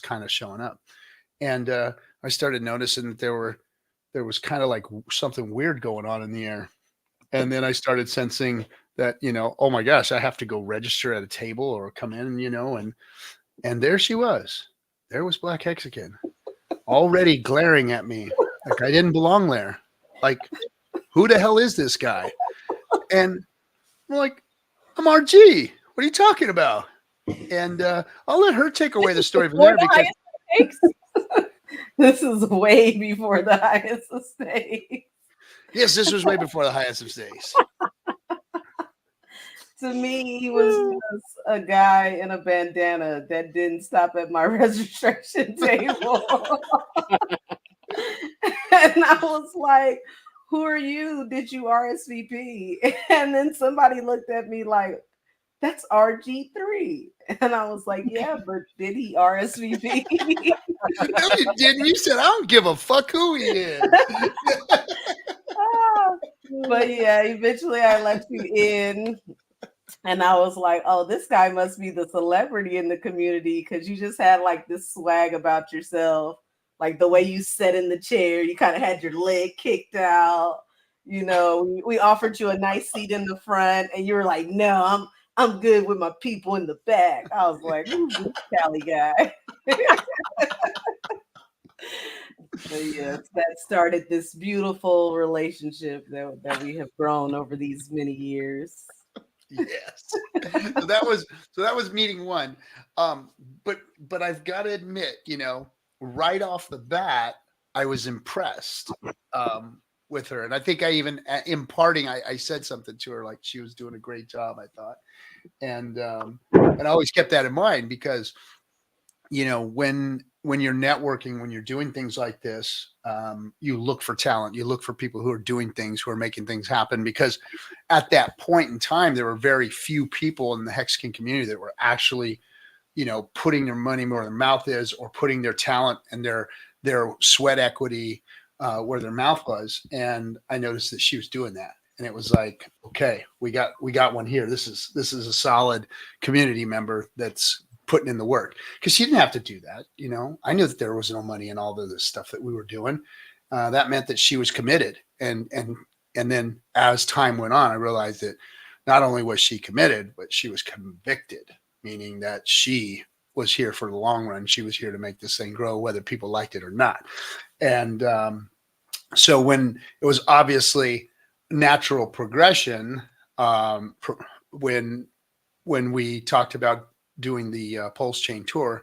kind of showing up. And I started noticing that there was kind of like something weird going on in the air. And then I started sensing that, oh my gosh, I have to go register at a table or come in, and there she was. There was Black Hexagon already glaring at me like I didn't belong there. Like, who the hell is this guy? And I'm like, I'm RG. What are you talking about? And I'll let her take away the story from there because this is way before the highest of stakes. Yes, this was way before the highest of stakes. To me, he was just a guy in a bandana that didn't stop at my registration table. And I was like, who are you? Did you RSVP? And then somebody looked at me like, that's RG3. And I was like, yeah, but did he RSVP? No, you didn't. You said, I don't give a fuck who he is. But yeah, eventually I let you in. And I was like, oh, this guy must be the celebrity in the community because you just had like this swag about yourself. Like the way you sat in the chair, you kind of had your leg kicked out. We offered you a nice seat in the front and you were like, no, I'm good with my people in the back. I was like, who's this Cali guy? So yes, that started this beautiful relationship that we have grown over these many years. Yes. So that was meeting one. But I've got to admit, right off the bat, I was impressed with her. And I think I even imparting, I said something to her, like she was doing a great job, I thought. And I always kept that in mind because, when you're networking, when you're doing things like this, you look for talent, you look for people who are doing things, who are making things happen, because at that point in time, there were very few people in the Hexagon community that were actually, putting their money where their mouth is, or putting their talent and their sweat equity where their mouth was. And I noticed that she was doing that. And it was like, okay, we got one here. This is a solid community member that's putting in the work, because she didn't have to do that. I knew that there was no money in all of this stuff that we were doing. That meant that she was committed. And then as time went on, I realized that not only was she committed, but she was convicted, meaning that she was here for the long run. She was here to make this thing grow, whether people liked it or not. And so when it was obviously natural progression, when we talked about doing the Pulse Chain tour,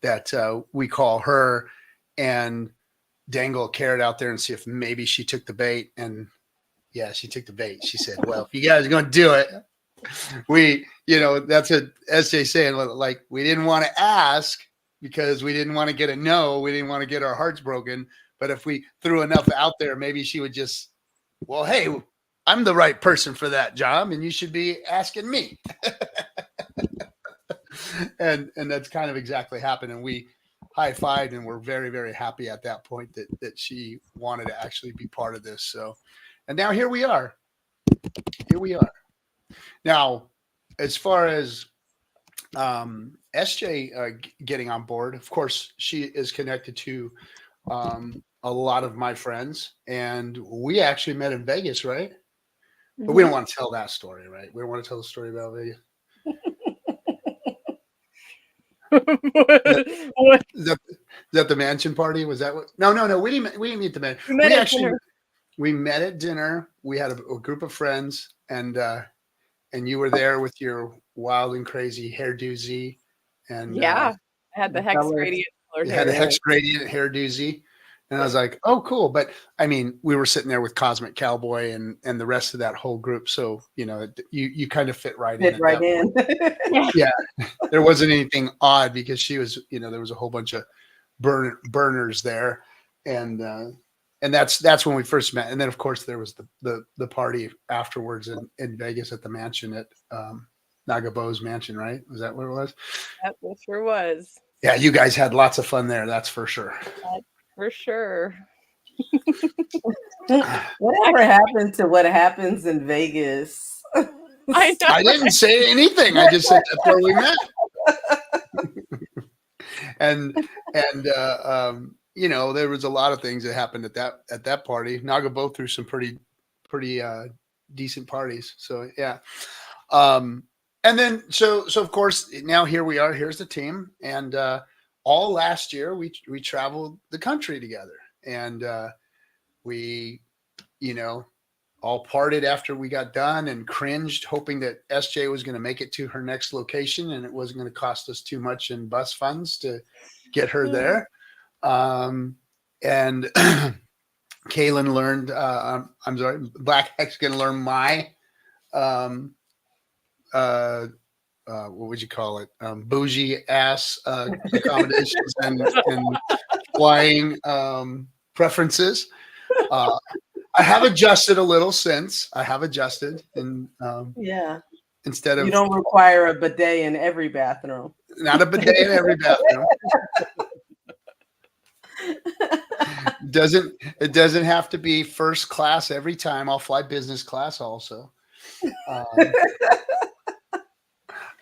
that we call her and dangle a carrot out there and see if maybe she took the bait. And yeah, she took the bait. She said, well, if you guys are going to do it, that's what SJ saying, like, we didn't want to ask because we didn't want to get a no. We didn't want to get our hearts broken. But if we threw enough out there, maybe she would just, well, hey, I'm the right person for that job and you should be asking me. And that's kind of exactly happened. And we high-fived and we're very, very happy at that point that she wanted to actually be part of this. So, and now here we are. Now, as far as SJ getting on board, of course, she is connected to a lot of my friends, and we actually met in Vegas, right? Mm-hmm. But we don't want to tell that story, right? We don't want to tell the story about Vegas. What? Is that the mansion party? Was that what? No. We didn't meet the mansion. We met at dinner. We had a group of friends, and you were there with your wild and crazy hairdozy. And I had the Hex Gradient. You had the Hex Gradient hairdozy. And I was like, oh, cool. But I mean, we were sitting there with Cosmic Cowboy and the rest of that whole group. So, you kind of fit right in. Yeah. There wasn't anything odd because she was, there was a whole bunch of burners there. And that's when we first met. And then, of course, there was the party afterwards in Vegas at the mansion at Nagabo's mansion, right? Was that what it was? That sure was. Yeah, you guys had lots of fun there. That's for sure. For sure. Whatever happened to what happens in Vegas? I didn't say anything. I just said that's where we met. you know, there was a lot of things that happened at that party. Naga both threw some pretty decent parties. So yeah. And then so of course now here we are. Here's the team, and all last year we traveled the country together, and we, you know, all parted after we got done and cringed, hoping that SJ was going to make it to her next location and it wasn't going to cost us too much in bus funds to get her there. And Kaylin learned, I'm sorry, Black Hex going to learn my, what would you call it? Bougie ass accommodations and flying preferences. I have adjusted a little since. I have adjusted, and yeah. Instead of, you don't require a bidet in every bathroom. Not a bidet in every bathroom. It doesn't have to be first class every time. I'll fly business class also.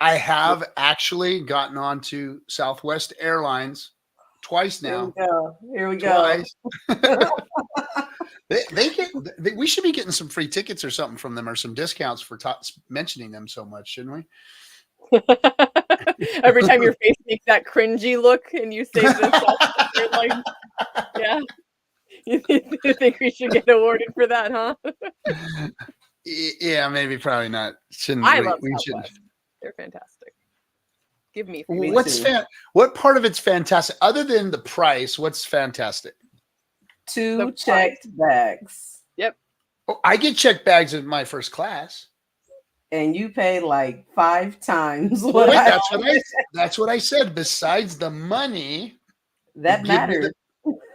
I have actually gotten on to Southwest Airlines twice now. Here we go. We should be getting some free tickets or something from them, or some discounts for mentioning them so much, shouldn't we? Every time your face makes that cringy look and you say this, you're like, yeah. You think we should get awarded for that, huh? Yeah, maybe, probably not. I love Southwest. They're fantastic. Give me. What part of it's fantastic? Other than the price, what's fantastic? 2 checked bags. Yep. Oh, I get checked bags in my first class. And you pay like 5 times what that's what I said. Besides the money, that matters.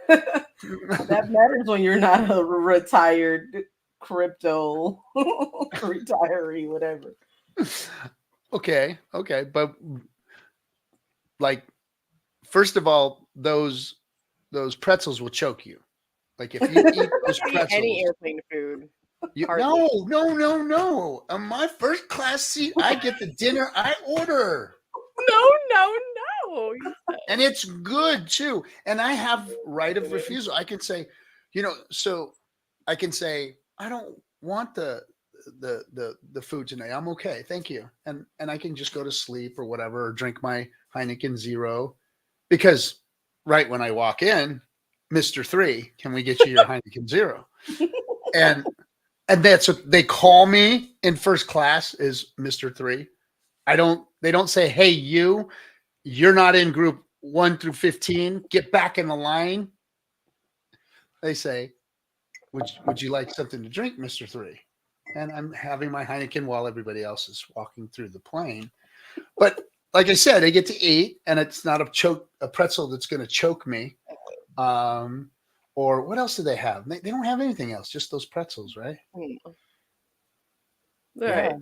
That matters when you're not a retired crypto retiree, whatever. Okay, but like, first of all, those pretzels will choke you. Like, if you eat those pretzels, any airplane food. No. On my first class seat, I get the dinner I order. No. And it's good too. And I have right of refusal. I can say, so I can say, I don't want the food tonight. I'm okay, thank you. And I can just go to sleep or whatever, or drink my Heineken Zero, because right when I walk in, Mr. 3, can we get you your Heineken Zero? And that's what they call me in first class, is Mr. 3. They don't say, hey, you're not in group 1 through 15. Get back in the line. They say, would you like something to drink, Mr. 3? And I'm having my Heineken while everybody else is walking through the plane. But like I said, I get to eat, and it's not a pretzel that's going to choke me. Or what else do they have? They don't have anything else, just those pretzels, right? All right.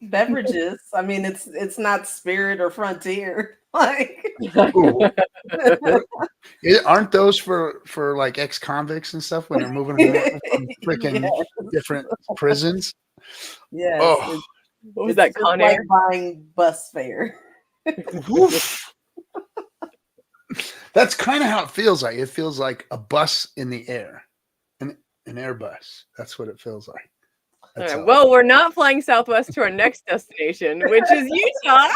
Beverages. I mean, it's not Spirit or Frontier. Like, aren't those for like ex-convicts and stuff when they're moving home from freaking different prisons? Yes. Oh, what was that? Con Air? Like buying bus fare. That's kind of how it feels like. It feels like a bus in the air, an Airbus. That's what it feels like. All right. Well, we're not flying Southwest to our next destination, which is Utah.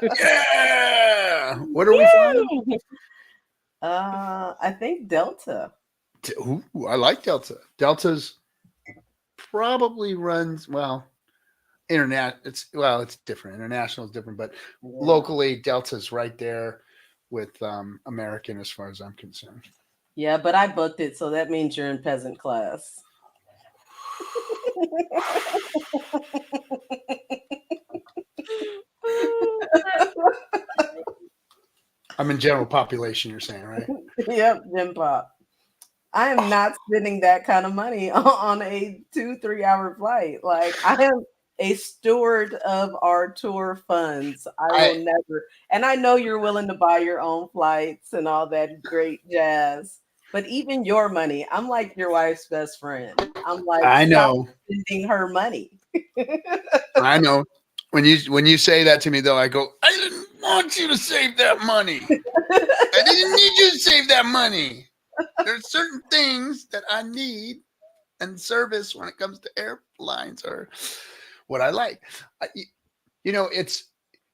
Yeah. What are we flying? I think Delta. Ooh, I like Delta. Delta's probably runs internet. It's different. International is different, but locally, Delta's right there with American, as far as I'm concerned. Yeah, but I booked it, so that means you're in peasant class. I'm in general population, you're saying, right? Yep, Gym Pop. I am not spending that kind of money on a 2-3 hour flight. Like, I am a steward of our tour funds. I will never. And I know you're willing to buy your own flights and all that great jazz. But even your money, I'm like your wife's best friend. I'm like, I know, spending her money. I know. When you say that to me, though, I go, I didn't want you to save that money. I didn't need you to save that money. There's certain things that I need and service when it comes to airlines or what I like.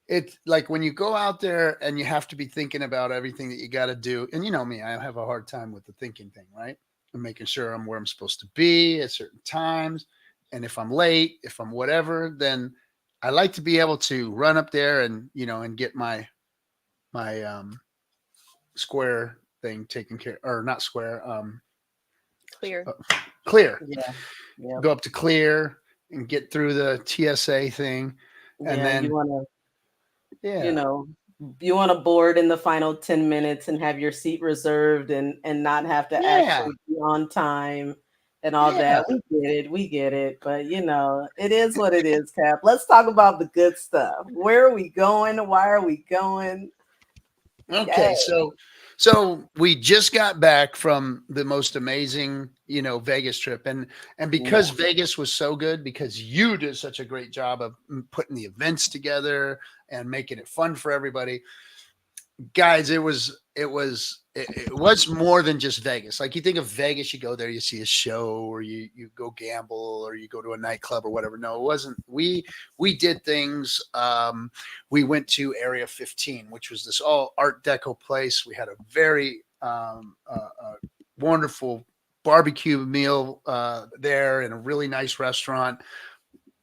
It's like when you go out there and you have to be thinking about everything that you got to do. And you know me, I have a hard time with the thinking thing, right? And making sure I'm where I'm supposed to be at certain times. And if I'm late, if I'm whatever, then I like to be able to run up there and, and get my square thing taken care, or not square, Clear. clear. Yeah. Go up to clear and get through the TSA thing. And then you want to, yeah. you want to board in the final 10 minutes and have your seat reserved and not have to actually be on time and all that. We get it. But, it is what it is, Cap. Let's talk about the good stuff. Where are we going? Why are we going? Okay, so we just got back from the most amazing, Vegas trip, and because Vegas was so good, because you did such a great job of putting the events together and making it fun for everybody, guys. It was more than just Vegas. Like, you think of Vegas, you go there, you see a show, or you go gamble, or you go to a nightclub or whatever. No, it wasn't. We did things. We went to Area 15, which was this all Art Deco place. We had a very wonderful barbecue meal there in a really nice restaurant.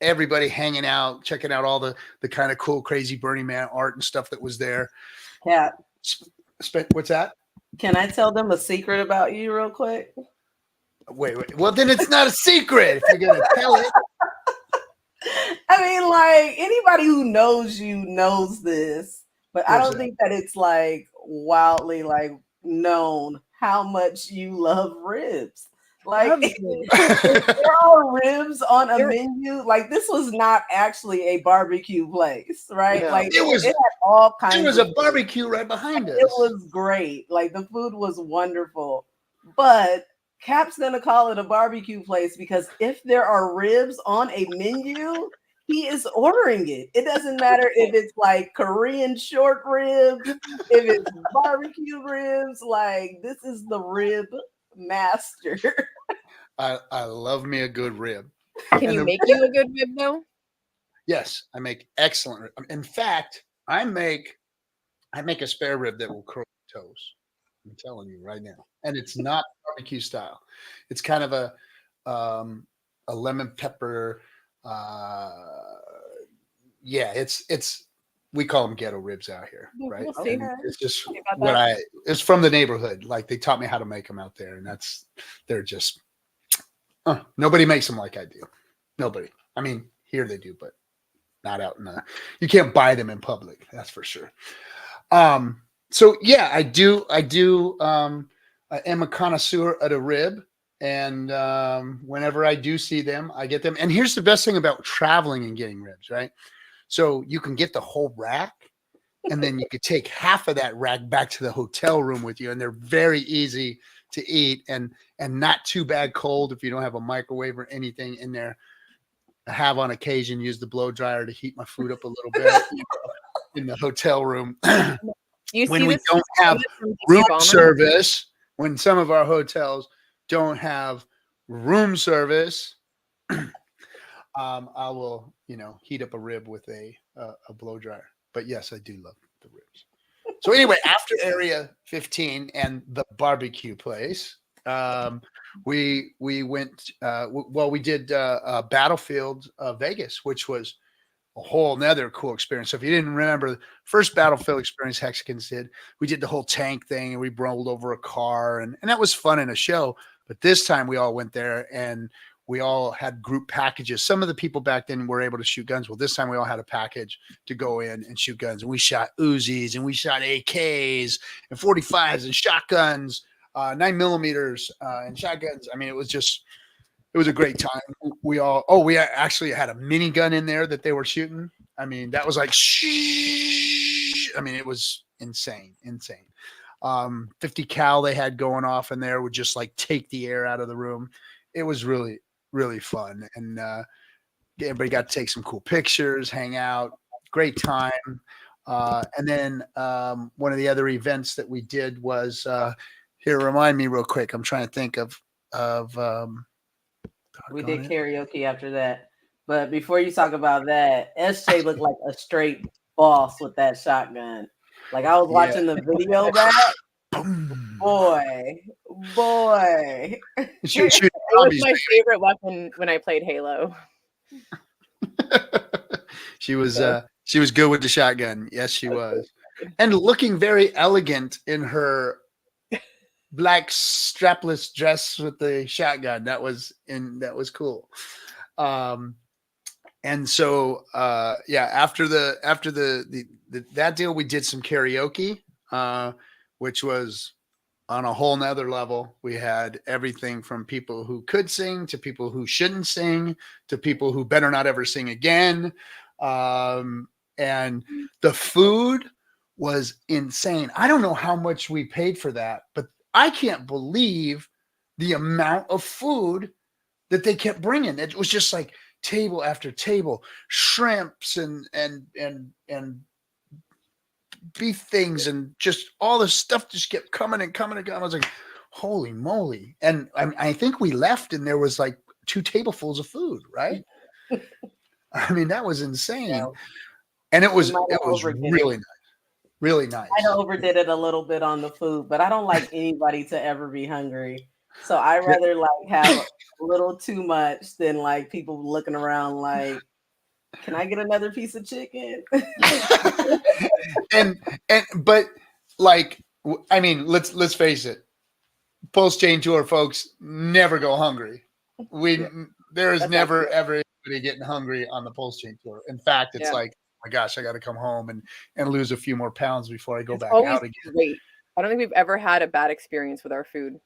Everybody hanging out, checking out all the kind of cool, crazy Burning Man art and stuff that was there. Cap. What's that? Can I tell them a secret about you real quick? Wait. Well, then it's not a secret if you're going to tell it. I mean, like, anybody who knows you knows this, but I don't think that it's like wildly like known how much you love ribs. Like, if there are ribs on a menu, like, this was not actually a barbecue place, right? No. Like, it had all kinds. There was a barbecue right behind us. It was great. Like, the food was wonderful, but Cap's gonna call it a barbecue place because if there are ribs on a menu, he is ordering it. It doesn't matter if it's like Korean short ribs, if it's barbecue ribs. Like, this is the rib master. I love me a good rib. Can you make you a good rib though? Yes, I make excellent rib. In fact, I make a spare rib that will curl your toes. I'm telling you right now. And it's not barbecue style. It's kind of a lemon pepper. It's we call them ghetto ribs out here, right? Okay. It's just it's from the neighborhood. Like, they taught me how to make them out there, and they're just nobody makes them like I do. Nobody. I mean, here they do, but not out in you can't buy them in public. That's for sure. So yeah, I do. I am a connoisseur of the rib, and whenever I do see them, I get them. And here's the best thing about traveling and getting ribs, right? So you can get the whole rack, and then you could take half of that rack back to the hotel room with you, and they're very easy to eat and not too bad cold if you don't have a microwave or anything in there. I have on occasion used the blow dryer to heat my food up a little bit in the hotel room. When we don't have room service, when some of our hotels don't have room service, I will, heat up a rib with a blow dryer. But yes, I do love the ribs. So anyway, after Area 15 and the barbecue place, we went. We did Battlefield Vegas, which was a whole nother cool experience. So if you didn't remember the first Battlefield experience Hexicans did, we did the whole tank thing and we rolled over a car, and that was fun in a show. But this time we all went there and we all had group packages. Some of the people back then were able to shoot guns. Well, this time we all had a package to go in and shoot guns. And we shot Uzis and we shot AKs and 45s and shotguns, 9mm and shotguns. I mean, it was a great time. We actually had a minigun in there that they were shooting. I mean, that was like, shh. I mean, it was insane. 50 cal they had going off in there would just like take the air out of the room. It was really, really fun. And everybody got to take some cool pictures, hang out, great time. And then one of the other events that we did was here. Remind me real quick. I'm trying to think of. We did karaoke after that. But before you talk about that, SJ looked like a straight boss with that shotgun. Like I was watching the video back. Boy. Shoot, It was my favorite weapon when I played Halo. She was good with the shotgun. Yes, she was. And looking very elegant in her black strapless dress with the shotgun. That was cool. And so after that deal, we did some karaoke, which was on a whole nother level. We had everything from people who could sing to people who shouldn't sing to people who better not ever sing again. And the food was insane. I don't know how much we paid for that, but I can't believe the amount of food that they kept bringing. It was just like table after table, shrimps and beef things, and just all the stuff just kept coming and coming and coming. I was like, holy moly. And I think we left and there was like 2 tablesfuls of food, right? I mean, that was insane. Yeah. And it was really nice. Really nice. I overdid it a little bit on the food, but I don't like anybody to ever be hungry. So I rather like have a little too much than like people looking around like, can I get another piece of chicken? But like, I mean, let's face it. Pulse Chain Tour folks never go hungry. There is never ever anybody getting hungry on the Pulse Chain Tour. In fact, it's like, oh my gosh, I got to come home and lose a few more pounds before I go back out again. Great. I don't think we've ever had a bad experience with our food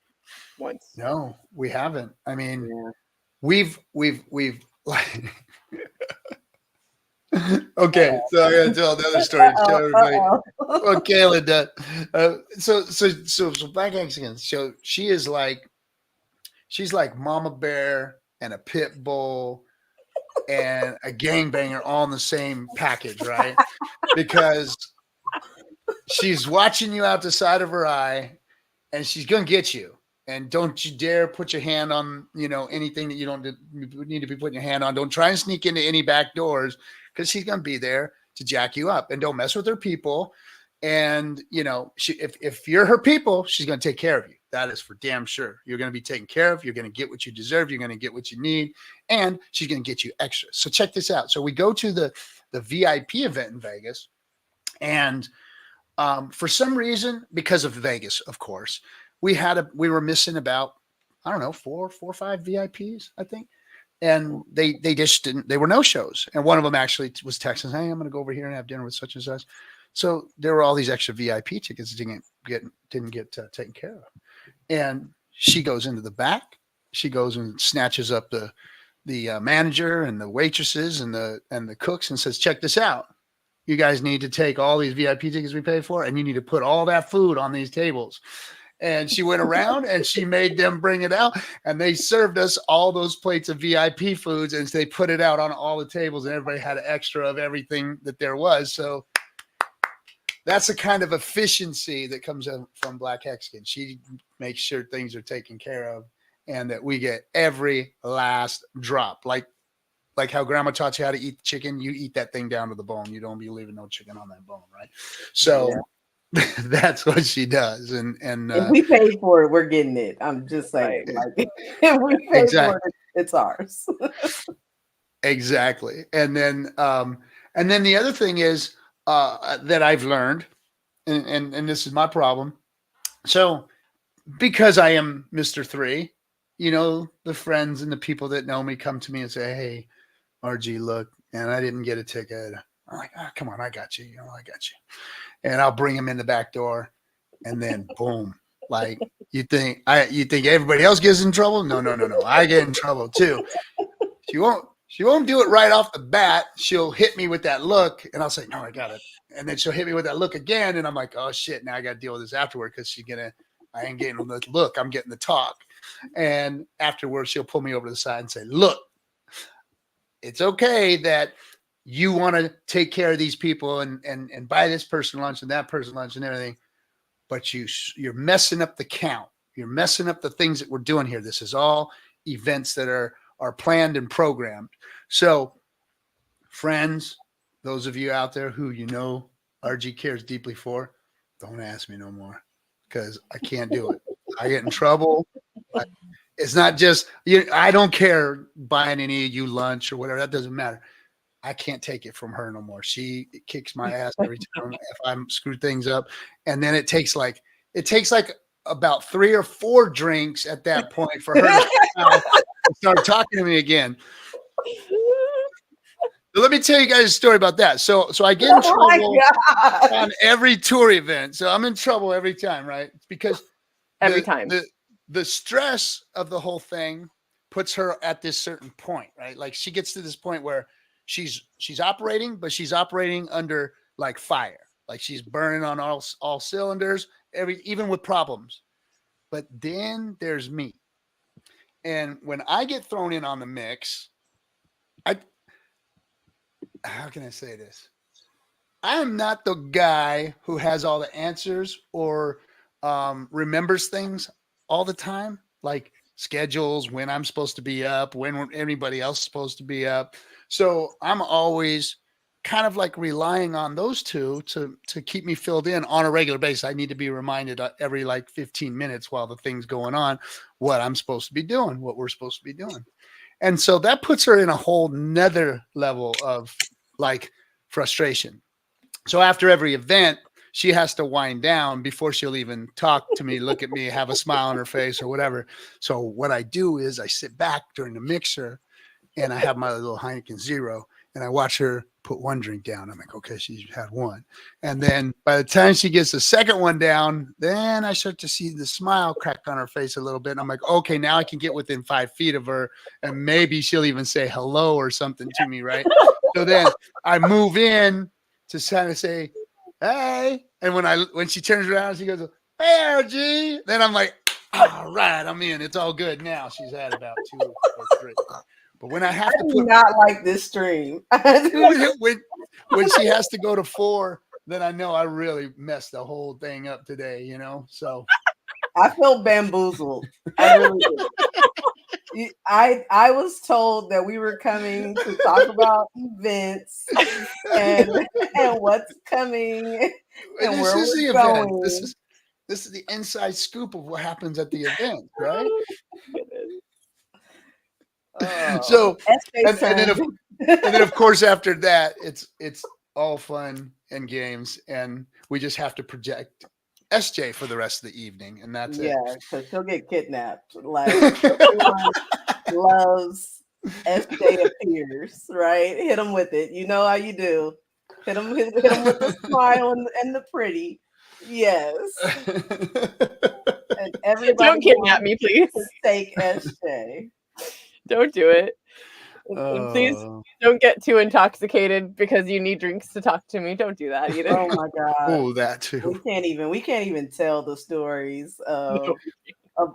once. No, we haven't. I mean, we've like. Okay, so I'm gonna tell another story. Show everybody. Okay, Linda. So Black Hexan. So she's like Mama Bear and a pit bull and a gangbanger all in the same package, right? Because she's watching you out the side of her eye, and she's gonna get you. And don't you dare put your hand on, anything that you don't need to be putting your hand on. Don't try and sneak into any back doors, because she's going to be there to jack you up. And don't mess with her people. And, if you're her people, she's going to take care of you. That is for damn sure. You're going to be taken care of. You're going to get what you deserve. You're going to get what you need. And she's going to get you extra. So check this out. So we go to the VIP event in Vegas. And for some reason, because of Vegas, of course, we were missing about, I don't know, 4 or 5 VIPs, I think. And they just didn't, they were no shows. And one of them actually was texting, hey, I'm going to go over here and have dinner with such and such. So there were all these extra VIP tickets that didn't get taken care of. And she goes into the back. She goes and snatches up the manager and the waitresses and the cooks and says, check this out. You guys need to take all these VIP tickets we paid for, and you need to put all that food on these tables. And she went around and she made them bring it out, and they served us all those plates of VIP foods, and they put it out on all the tables, and everybody had an extra of everything that there was. So that's the kind of efficiency that comes from Black Hexan. She makes sure things are taken care of and that we get every last drop. Like how grandma taught you how to eat chicken, you eat that thing down to the bone. You don't be leaving no chicken on that bone, right? So that's what she does. And if we pay for it, we're getting it. I'm just saying, like, if we pay for it, it's ours. Exactly. And then the other thing is that I've learned, and this is my problem. So because I am Mr. 3, the friends and the people that know me come to me and say, hey, RG, look, and I didn't get a ticket. I'm like, oh, come on, I got you. I got you. And I'll bring them in the back door, and then boom. Like, you think everybody else gets in trouble? No. I get in trouble too. She won't do it right off the bat. She'll hit me with that look, and I'll say, no, I got it. And then she'll hit me with that look again, and I'm like, oh shit, now I got to deal with this afterward, because I ain't getting the look, I'm getting the talk. And afterwards, she'll pull me over to the side and say, look, it's okay that you want to take care of these people and buy this person lunch and that person lunch and everything, but you're messing up the count. You're messing up the things that we're doing here. This is all events that are planned and programmed. So, friends, those of you out there who RG cares deeply for, don't ask me no more because I can't do it. I get in trouble. It's not just I don't care buying any of you lunch or whatever. That doesn't matter. I can't take it from her no more. She kicks my ass every time if I'm screwed things up. And then it takes like about 3 or 4 drinks at that point for her to start talking to me again. So let me tell you guys a story about that. So I get in trouble on every tour event. So I'm in trouble every time, right? It's because every time the stress of the whole thing puts her at this certain point, right? Like she gets to this point where she's operating, but she's operating under like fire. Like she's burning on all cylinders, even with problems. But then there's me. And when I get thrown in on the mix, how can I say this? I am not the guy who has all the answers or remembers things all the time, like schedules, when I'm supposed to be up, when anybody else is supposed to be up. So I'm always kind of like relying on those two to keep me filled in on a regular basis. I need to be reminded every like 15 minutes while the thing's going on, what I'm supposed to be doing, what we're supposed to be doing. And so that puts her in a whole nother level of like frustration. So after every event, she has to wind down before she'll even talk to me, look at me, have a smile on her face or whatever. So what I do is I sit back during the mixer and I have my little Heineken Zero and I watch her put one drink down. I'm like, okay, she's had one. And then by the time she gets the second one down, then I start to see the smile crack on her face a little bit. And I'm like, okay, now I can get within 5 feet of her and maybe she'll even say hello or something to me, right? So then I move in to kind of say, hey. And when she turns around, she goes, hey, RG. Then I'm like, all right, I'm in. It's all good now. She's had about 2 or 3. But when I have to put not like this stream. when she has to go to 4, then I know I really messed the whole thing up today, So I feel bamboozled. I really do. I was told that we were coming to talk about events and what's coming and where we're going. This is the inside scoop of what happens at the event, right? So and then of course after that it's all fun and games and we just have to project SJ for the rest of the evening and that's it. Yeah, because she'll get kidnapped. Like everyone loves SJ appears, right? Hit him with it. You know how you do. Hit him with the smile and the pretty. Yes. And everybody don't kidnap me, please. Take SJ. Don't do it. And please don't get too intoxicated because you need drinks to talk to me. Don't do that either. Oh my God. Oh, that too. We can't even tell the stories of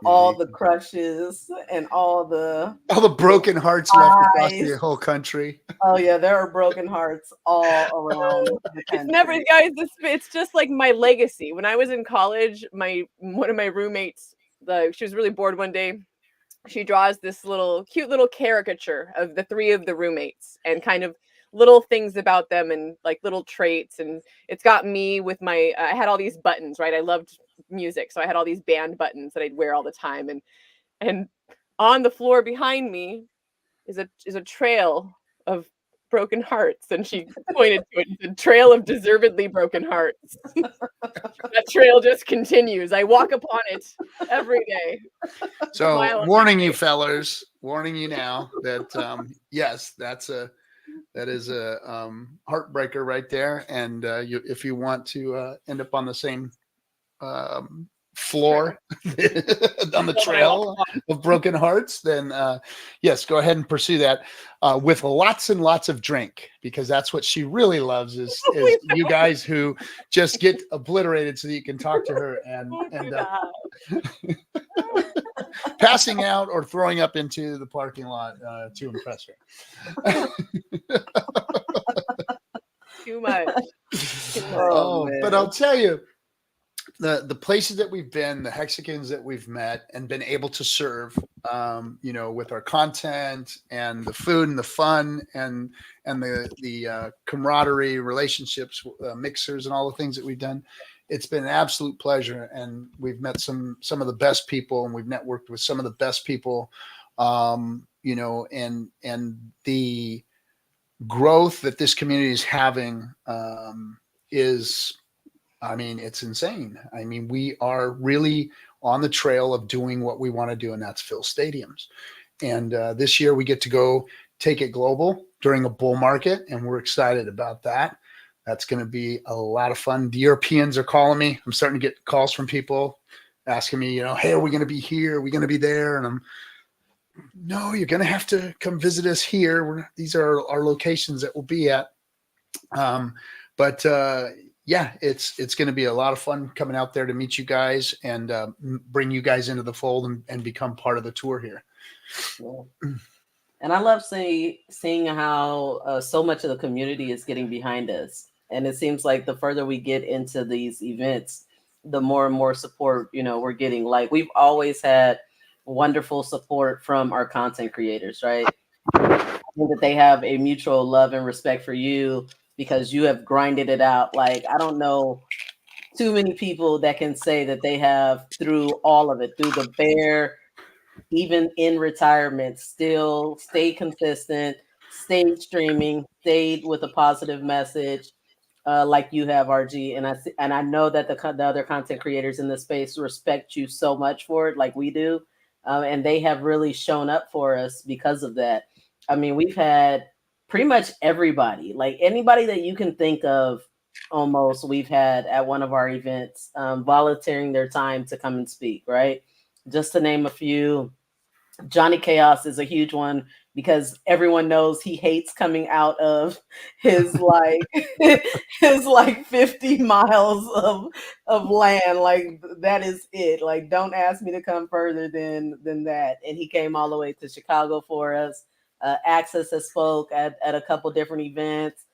all the crushes and all the broken hearts left across the whole country. Oh yeah, there are broken hearts all around the country. It's never, guys. It's just like my legacy. When I was in college, one of my roommates, she was really bored one day. She draws this cute little caricature of the 3 of the roommates and kind of little things about them and like little traits. And it's got me with I had all these buttons, right? I loved music. So I had all these band buttons that I'd wear all the time. And on the floor behind me is a trail of broken hearts. And she pointed to it, the trail of deservedly broken hearts. That trail just continues. I walk upon it every day. So warning you fellers, warning you now that yes, that is a heartbreaker right there. And if you want to end up on the same floor on the trail of broken hearts, then yes, go ahead and pursue that with lots and lots of drink, because that's what she really loves is you guys who just get obliterated so that you can talk to her and end up passing out or throwing up into the parking lot to impress her. Too much. But I'll tell you, the places that we've been, the Hexicans that we've met and been able to serve, with our content and the food and the fun and the camaraderie, relationships, mixers, and all the things that we've done. It's been an absolute pleasure, and we've met some of the best people, and we've networked with some of the best people, and the growth that this community is having is, it's insane. We are really on the trail of doing what we want to do, and that's fill stadiums. And this year we get to go take it global during a bull market, and we're excited about that. That's going to be a lot of fun. The Europeans are calling me. I'm starting to get calls from people asking me, hey, are we going to be here? Are we going to be there? And no, you're going to have to come visit us here. These are our locations that we'll be at. Yeah, it's going to be a lot of fun coming out there to meet you guys and bring you guys into the fold and become part of the tour here. Yeah. And I love seeing how so much of the community is getting behind us. And it seems like the further we get into these events, the more and more support, we're getting. Like, we've always had wonderful support from our content creators, right? I think that they have a mutual love and respect for you because you have grinded it out. Like, I don't know too many people that can say that they have, through all of it, through the bear, even in retirement, still stayed consistent, stayed streaming, stayed with a positive message, like you have, RG. And I know that the other content creators in this space respect you so much for it, like we do, and they have really shown up for us because of that. We've had pretty much everybody, like anybody that you can think of, almost, we've had at one of our events, volunteering their time to come and speak, right? Just to name a few. Johnny Chaos is a huge one because everyone knows he hates coming out of his his 50 miles of land. Like, that is it. Like, don't ask me to come further than that. And he came all the way to Chicago for us. Access has spoke at a couple different events.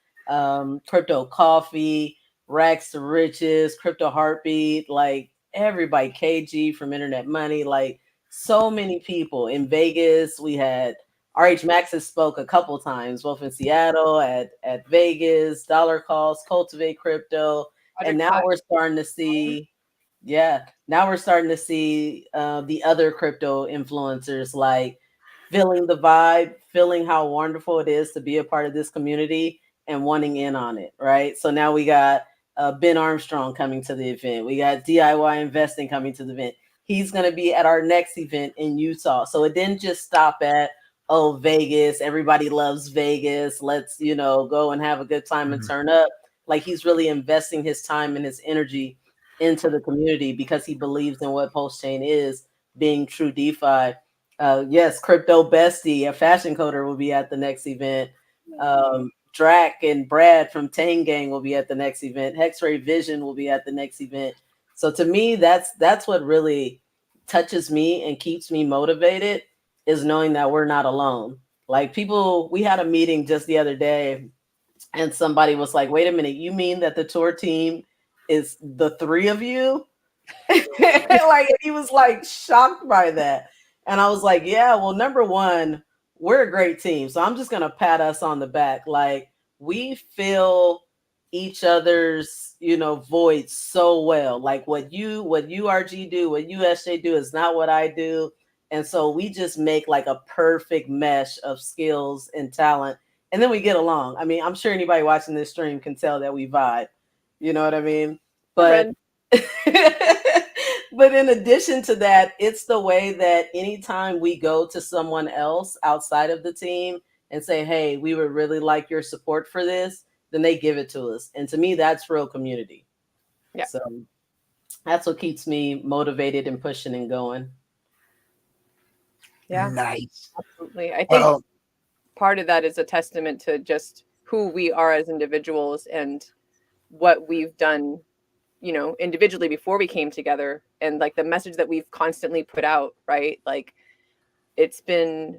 Crypto Coffee, Rags to Riches, Crypto Heartbeat, like everybody, KG from Internet Money, like so many people. In Vegas, we had RH Max has spoke a couple times, both in Seattle, at Vegas, Dollar Cost, Cultivate Crypto. And now we're starting to see, the other crypto influencers, like, feeling the vibe, feeling how wonderful it is to be a part of this community and wanting in on it, right? So now we got Ben Armstrong coming to the event. We got DIY Investing coming to the event. He's going to be at our next event in Utah. So it didn't just stop at, Vegas. Everybody loves Vegas. Let's, go and have a good time and turn up. Like, he's really investing his time and his energy into the community because he believes in what Postchain is, being true DeFi. Yes, Crypto Bestie, a fashion coder, will be at the next event. Drac and Brad from Tang Gang will be at the next event. Hexr Vision will be at the next event. So to me, that's what really touches me and keeps me motivated, is knowing that we're not alone. Like, we had a meeting just the other day and somebody was like, wait a minute, you mean that the tour team is the three of you? Like, he was like shocked by that. And I was like, yeah, well, number one, we're a great team. So I'm just going to pat us on the back. Like, we fill each other's, voids so well. Like, what you RG do, what you SJ do is not what I do. And so we just make like a perfect mesh of skills and talent. And then we get along. I'm sure anybody watching this stream can tell that we vibe. You know what I mean? But but in addition to that, it's the way that anytime we go to someone else outside of the team and say, hey, we would really like your support for this, then they give it to us. And to me, that's real community. Yeah. So that's what keeps me motivated and pushing and going. Yeah. Nice. Absolutely. I think part of that is a testament to just who we are as individuals and what we've done, individually before we came together, and like the message that we've constantly put out, right? Like, it's been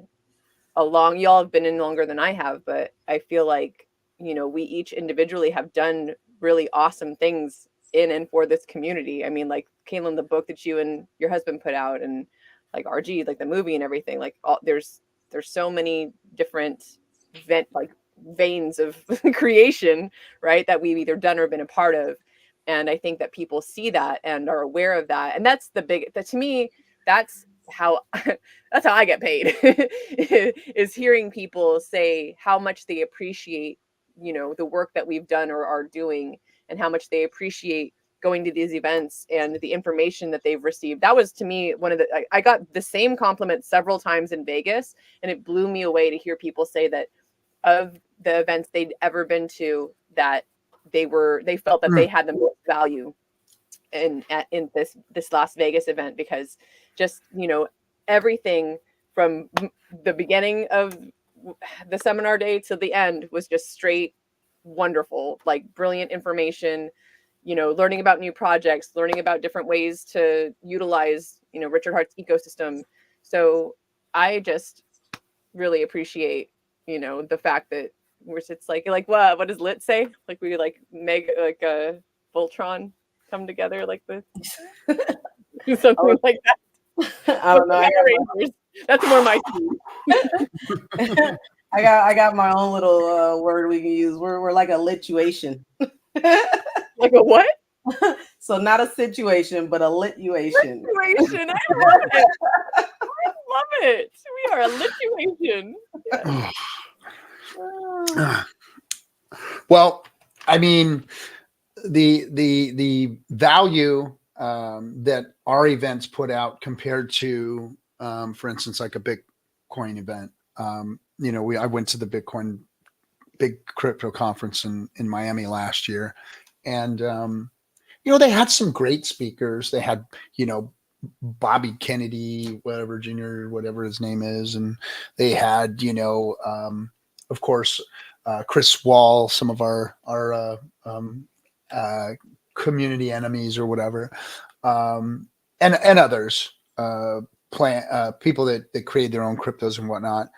y'all have been in longer than I have, but I feel like we each individually have done really awesome things in and for this community. I mean, like Caitlin, the book that you and your husband put out, and like RG, like the movie and everything, like there's so many different veins of creation, right, that we've either done or been a part of. And I think that people see that and are aware of that. And that's to me, that's how I get paid is hearing people say how much they appreciate, the work that we've done or are doing, and how much they appreciate going to these events and the information that they've received. That was, to me, I got the same compliment several times in Vegas, and it blew me away to hear people say that of the events they'd ever been to, that they felt that they had the most value in this Las Vegas event, because just, everything from the beginning of the seminar day to the end was just straight wonderful, like brilliant information, learning about new projects, learning about different ways to utilize, Richard Hart's ecosystem. So I just really appreciate, the fact that it's like what does Lit say? Like we a Voltron come together like this, something like that. I don't know. That's more my team. I got my own little word we can use. We're like a lituation. Like a what? So not a situation, but a lituation. Lituation. I love it. I love it. We are a lituation. Yeah. Well, I mean, the value that our events put out compared to, for instance, like a Bitcoin event. I went to the big crypto conference in Miami last year, and they had some great speakers. They had Bobby Kennedy, whatever Jr., whatever his name is, and they had of course Chris Wall, some of our community enemies or whatever, and others, people that created their own cryptos and whatnot.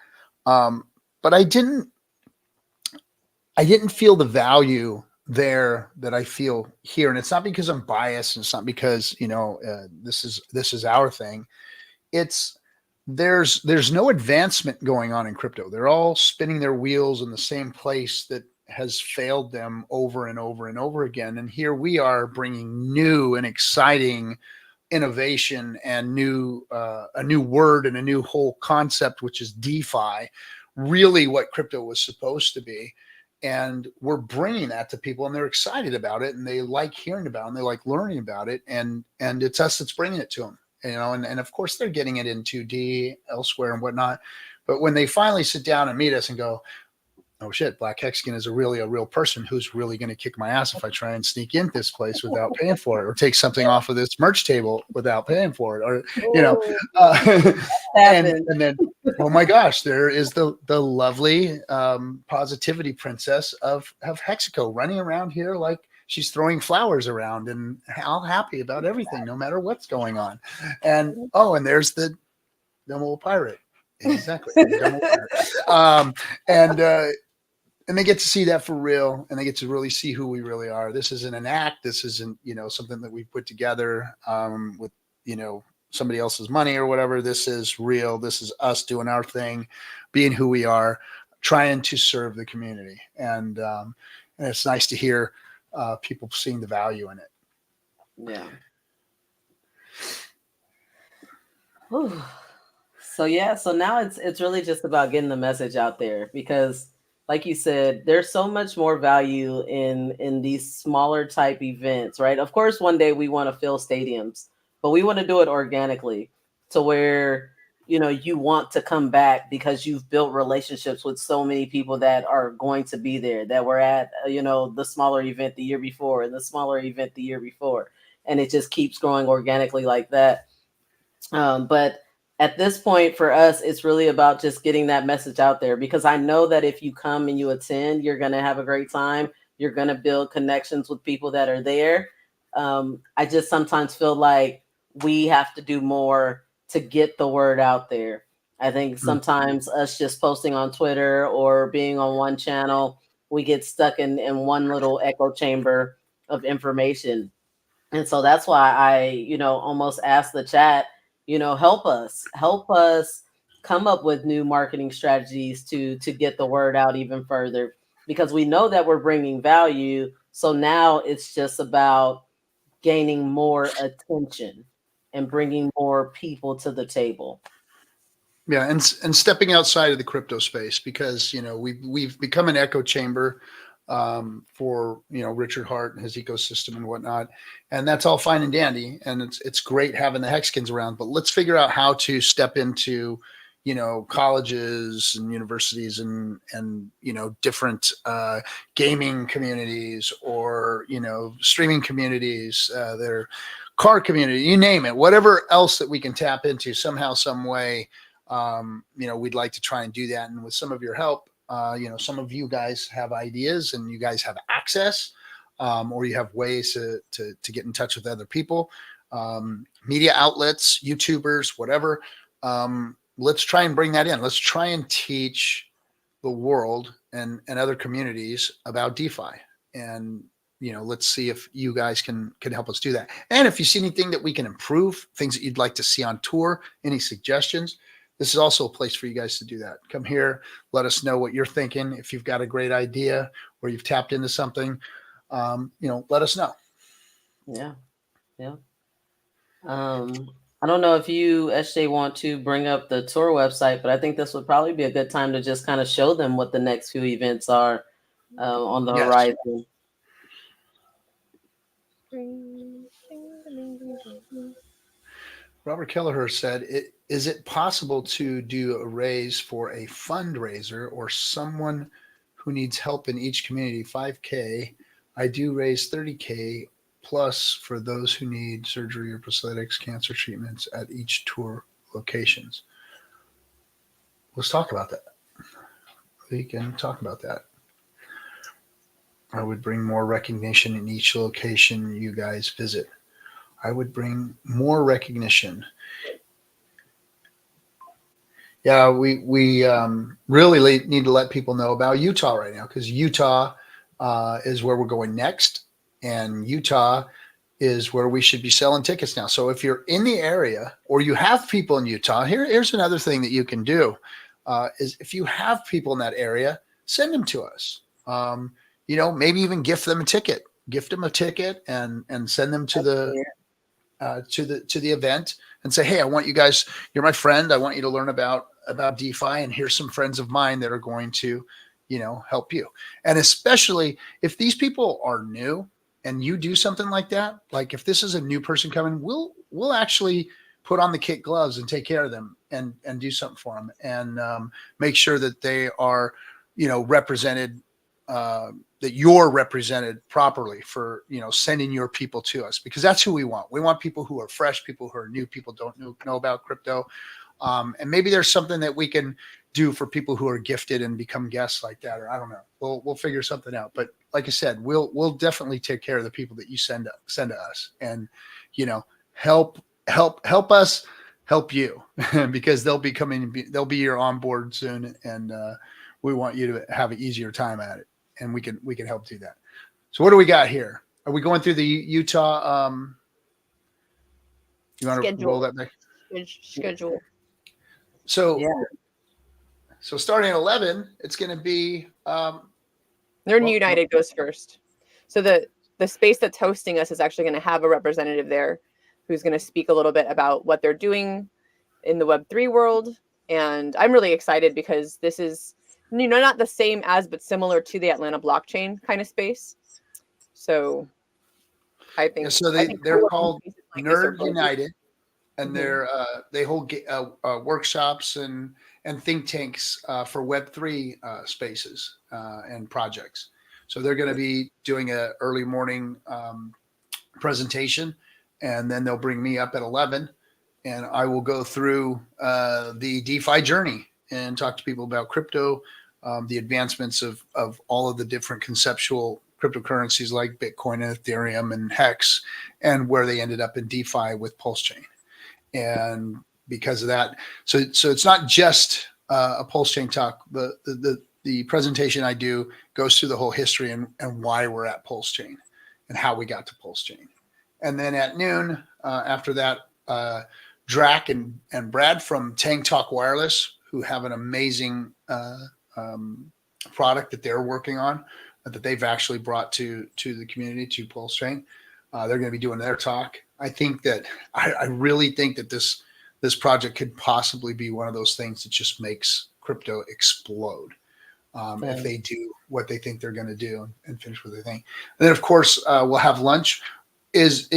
But I didn't feel the value there that I feel here. And it's not because I'm biased, and it's not because, this is our thing. There's no advancement going on in crypto. They're all spinning their wheels in the same place that has failed them over and over and over again. And here we are bringing new and exciting innovation and a new word and a new whole concept, which is DeFi, really what crypto was supposed to be. And we're bringing that to people, and they're excited about it, and they like hearing about it, and they like learning about it. And it's us that's bringing it to them, and of course they're getting it in 2D elsewhere and whatnot. But when they finally sit down and meet us and go, oh shit, Black Hexan is a real person who's really going to kick my ass if I try and sneak into this place without paying for it, or take something off of this merch table without paying for it, or and then, oh my gosh, there is the lovely positivity princess of Hexaco running around here like she's throwing flowers around and all happy about everything, no matter what's going on. And and there's the dumb old pirate. Exactly. The dumb old pirate. And they get to see that for real, and they get to really see who we really are. This isn't an act. This isn't, something that we put together with, somebody else's money or whatever. This is real. This is us doing our thing, being who we are, trying to serve the community. And it's nice to hear people seeing the value in it. Yeah. Whew. So now it's really just about getting the message out there, because like you said, there's so much more value in these smaller type events, right? Of course, one day we want to fill stadiums, but we want to do it organically, to where, you want to come back because you've built relationships with so many people that are going to be there, that were at, the smaller event the year before, and the smaller event the year before. And it just keeps growing organically like that. But at this point for us, it's really about just getting that message out there, because I know that if you come and you attend, you're going to have a great time. You're going to build connections with people that are there. I just sometimes feel like we have to do more to get the word out there. I think sometimes us just posting on Twitter or being on one channel we get stuck in one little echo chamber of information. And so that's why I, almost asked the chat, help us come up with new marketing strategies to get the word out even further, because we know that we're bringing value. So now it's just about gaining more attention and bringing more people to the table. Yeah, and stepping outside of the crypto space, because we've become an echo chamber for Richard Hart and his ecosystem and whatnot, and that's all fine and dandy, and it's great having the Hexkins around. But let's figure out how to step into colleges and universities and different gaming communities, or streaming communities, their car community, you name it, whatever else that we can tap into somehow, some way. We'd like to try and do that. And with some of your help, some of you guys have ideas and you guys have access, or you have ways to get in touch with other people, media outlets, YouTubers, whatever. Let's try and bring that in. Let's try and teach the world and other communities about DeFi. And, let's see if you guys can help us do that. And if you see anything that we can improve, things that you'd like to see on tour, any suggestions, this is also a place for you guys to do that. Come here, let us know what you're thinking. If you've got a great idea or you've tapped into something, let us know. Yeah. Yeah. I don't know if you, SJ, want to bring up the tour website, but I think this would probably be a good time to just kind of show them what the next few events are on the horizon. Robert Kelleher said, is it possible to do a raise for a fundraiser or someone who needs help in each community? 5K. I do raise 30K plus for those who need surgery or prosthetics, cancer treatments at each tour locations. Let's talk about that. We can talk about that. I would bring more recognition in each location you guys visit. I would bring more recognition. Yeah, we really need to let people know about Utah right now, because Utah is where we're going next, and Utah is where we should be selling tickets now. So if you're in the area or you have people in Utah, here's another thing that you can do, is if you have people in that area, send them to us. Maybe even gift them a ticket and send them to the event and say, hey, I want you guys, you're my friend. I want you to learn about DeFi, and here's some friends of mine that are going to, help you. And especially if these people are new and you do something like that, like if this is a new person coming, we'll actually put on the kid gloves and take care of them and do something for them, and make sure that they are, represented, that you're represented properly for, sending your people to us, because that's who we want. We want people who are fresh, people who are new, people don't know about crypto. And maybe there's something that we can do for people who are gifted and become guests like that, or I don't know. We'll figure something out. But like I said, we'll definitely take care of the people that you send to us, and, help us help you, because they'll be your onboard soon. And, we want you to have an easier time at it. And we can help do that. So what do we got here? Are we going through the Utah? You want to roll that back? Schedule. So starting at 11, it's going to be. Northern United goes first. So the space that's hosting us is actually going to have a representative there who's going to speak a little bit about what they're doing in the Web3 world. And I'm really excited because this is, not the same as, but similar to the Atlanta blockchain kind of space. So I think. Yeah, so they're called Nerd United, and they hold workshops and think tanks for Web3 spaces and projects. So they're going to be doing an early morning presentation, and then they'll bring me up at 11, and I will go through the DeFi journey and talk to people about crypto, the advancements of all of the different conceptual cryptocurrencies like Bitcoin and Ethereum and Hex, and where they ended up in DeFi with Pulse Chain. And because of that, so it's not just a Pulse Chain talk. The the presentation I do goes through the whole history and why we're at Pulse Chain and how we got to Pulse Chain. And then at noon, after that, Drac and Brad from Tang Talk Wireless, who have an amazing product that they're working on, that they've actually brought to the community, to Pulse Chain. They're going to be doing their talk. I think that I really think that this project could possibly be one of those things that just makes crypto explode. If they do what they think they're going to do and finish what they think. And then, of course, we'll have lunch. Is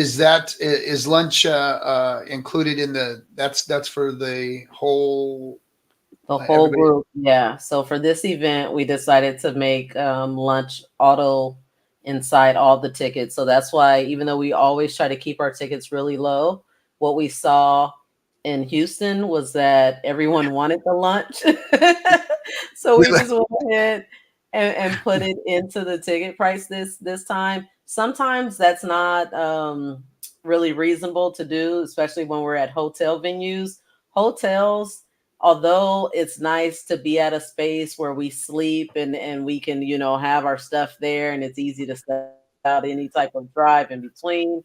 lunch included in that's for the whole group? Yeah. So for this event, we decided to make lunch auto inside all the tickets. So that's why, even though we always try to keep our tickets really low, what we saw in Houston was that everyone wanted the lunch. So we just went ahead and put it into the ticket price this time. Sometimes that's not really reasonable to do, especially when we're at hotel venues. Hotels, although it's nice to be at a space where we sleep and we can, have our stuff there and it's easy to set out any type of drive in between,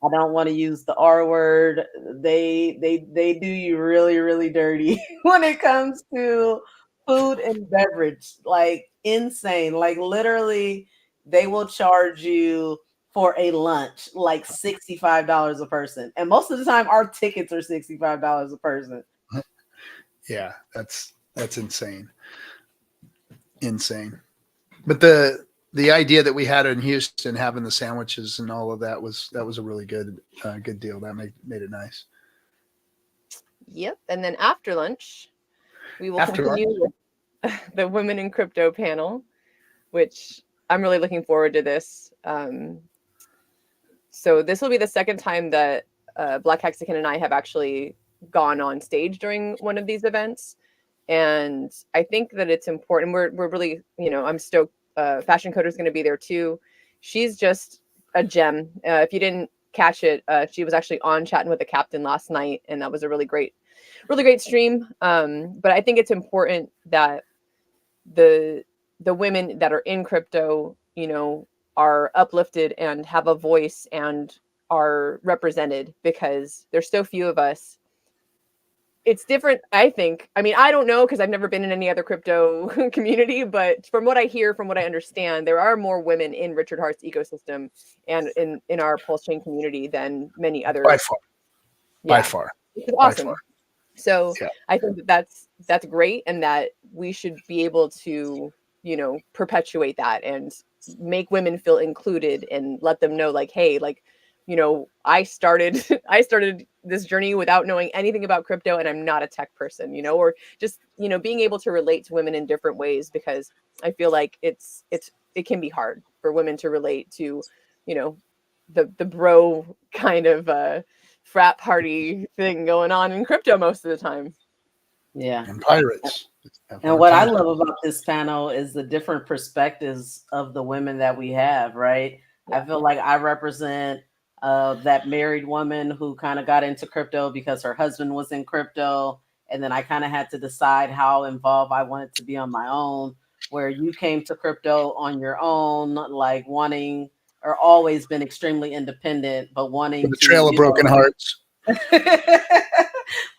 I don't want to use the R word. They do you really, really dirty when it comes to food and beverage, like insane. Like literally, they will charge you for a lunch like $65 a person, and most of the time, our tickets are $65 a person. Yeah, that's insane, insane. But the idea that we had in Houston, having the sandwiches and all of that was a really good deal. That made it nice. Yep. And then after lunch, we will continue with the Women in Crypto panel, which I'm really looking forward to this. So this will be the second time that Black Hexagon and I have actually gone on stage during one of these events. And I think that it's important. We're really, I'm stoked. Fashion Coder is going to be there too. She's just a gem. If you didn't catch it, she was actually on chatting with the captain last night, and that was a really great stream. But I think it's important that the women that are in crypto, are uplifted and have a voice and are represented, because there's so few of us. It's different, I think. I mean, I don't know, because I've never been in any other crypto community, but from what I hear, from what I understand, there are more women in Richard Hart's ecosystem and in our Pulse Chain community than many others. By far. Yeah. By far. Which is awesome. So yeah. I think that's great, and that we should be able to, perpetuate that and make women feel included and let them know, like, hey, like, I started this journey without knowing anything about crypto, and I'm not a tech person, or just, being able to relate to women in different ways, because I feel like it can be hard for women to relate to, the bro kind of frat party thing going on in crypto most of the time. Yeah. And pirates. And what I love about this panel is the different perspectives of the women that we have, right? Yeah. I feel like I represent that married woman who kind of got into crypto because her husband was in crypto. And then I kind of had to decide how involved I wanted to be on my own, where you came to crypto on your own, like wanting, or always been extremely independent, but wanting the trail of broken hearts.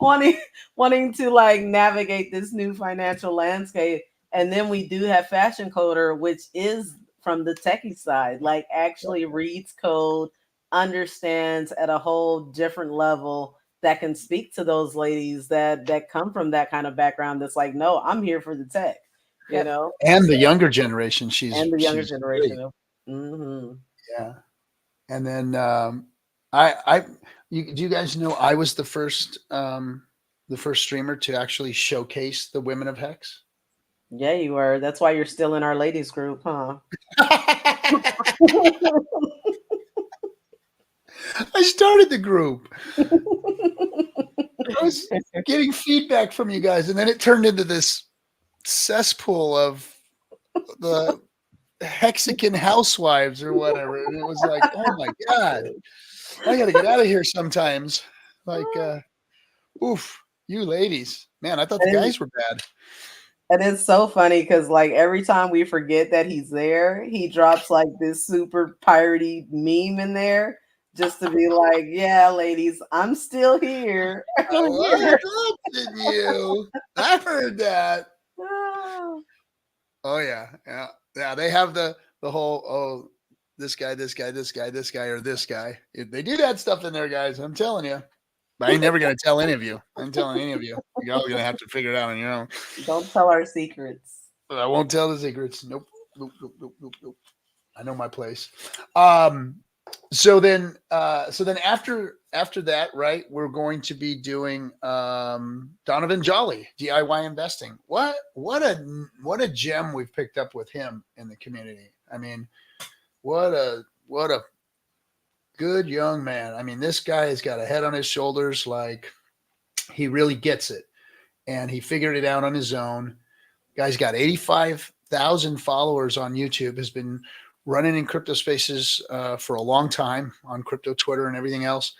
wanting to like navigate this new financial landscape. And then we do have Fashion Coder, which is from the techie side, like actually reads code, understands at a whole different level, that can speak to those ladies that come from that kind of background. That's like, no, I'm here for the tech, And the younger generation. Generation. Mm-hmm. Yeah. And then do you guys know I was the first streamer to actually showcase the women of Hex? Yeah, you were. That's why you're still in our ladies group, huh? I started the group. I was getting feedback from you guys, and then it turned into this cesspool of the Hexagon housewives or whatever. And it was like, oh my God, I got to get out of here sometimes. Like, oof, you ladies. Man, I thought the guys were bad. And it's so funny because like every time we forget that he's there, he drops like this super piratey meme in there just to be like, yeah, ladies, I'm still here. I was watching you. I heard that. Oh yeah, yeah, yeah. They have the whole this guy, this guy, this guy, this guy, or this guy. They do that stuff in there, guys. I'm telling you. But I ain't never gonna tell any of you. I'm telling any of you. You're all gonna have to figure it out on your own. Don't tell our secrets. But I won't tell the secrets. Nope. Nope. Nope. Nope. Nope. Nope. I know my place. So then after that, right, we're going to be doing Donovan Jolly, DIY investing. What a gem we've picked up with him in the community. I mean, what a good young man. I mean, this guy has got a head on his shoulders, like he really gets it. And he figured it out on his own. Guy's got 85,000 followers on YouTube, has been running in crypto spaces for a long time on crypto Twitter and everything else.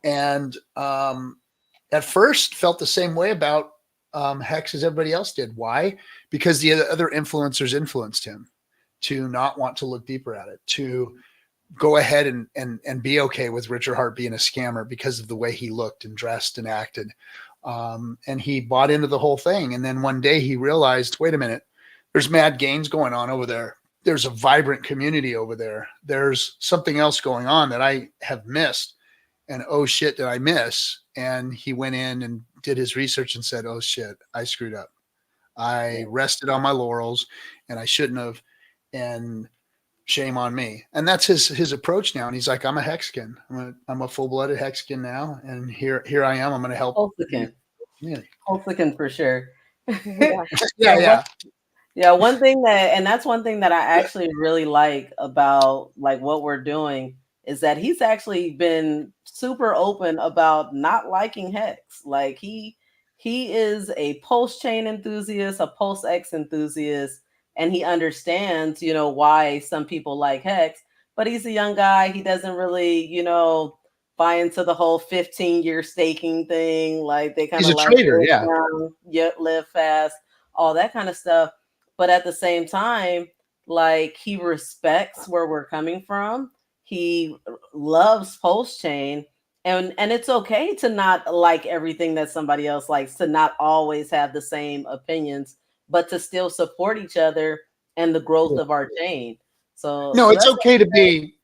And at first felt the same way about Hex as everybody else did. Why? Because the other influencers influenced him to not want to look deeper at it, to go ahead and be okay with Richard Hart being a scammer because of the way he looked and dressed and acted. And he bought into the whole thing. And then one day he realized, wait a minute, there's mad gains going on over there. There's a vibrant community over there. There's something else going on that I have missed. And oh shit, did I miss? And he went in and did his research and said, oh shit, I screwed up. I rested on my laurels and I shouldn't have. And shame on me. And that's his approach now. And he's like, I'm a Hexan. I'm a full-blooded Hexan now. And here I am. I'm going to help. Hexan for sure. Yeah. Yeah, one thing that's one thing that I actually really like about like what we're doing is that he's actually been super open about not liking Hex. Like he is a Pulse chain enthusiast, a Pulse X enthusiast, and he understands, why some people like Hex, but he's a young guy. He doesn't really, buy into the whole 15-year staking thing. Like they kind of he's a trader, live fast, all that kind of stuff. But at the same time, like he respects where we're coming from. He loves Pulse Chain. And it's okay to not like everything that somebody else likes, to not always have the same opinions, but to still support each other and the growth of our chain. It's okay to be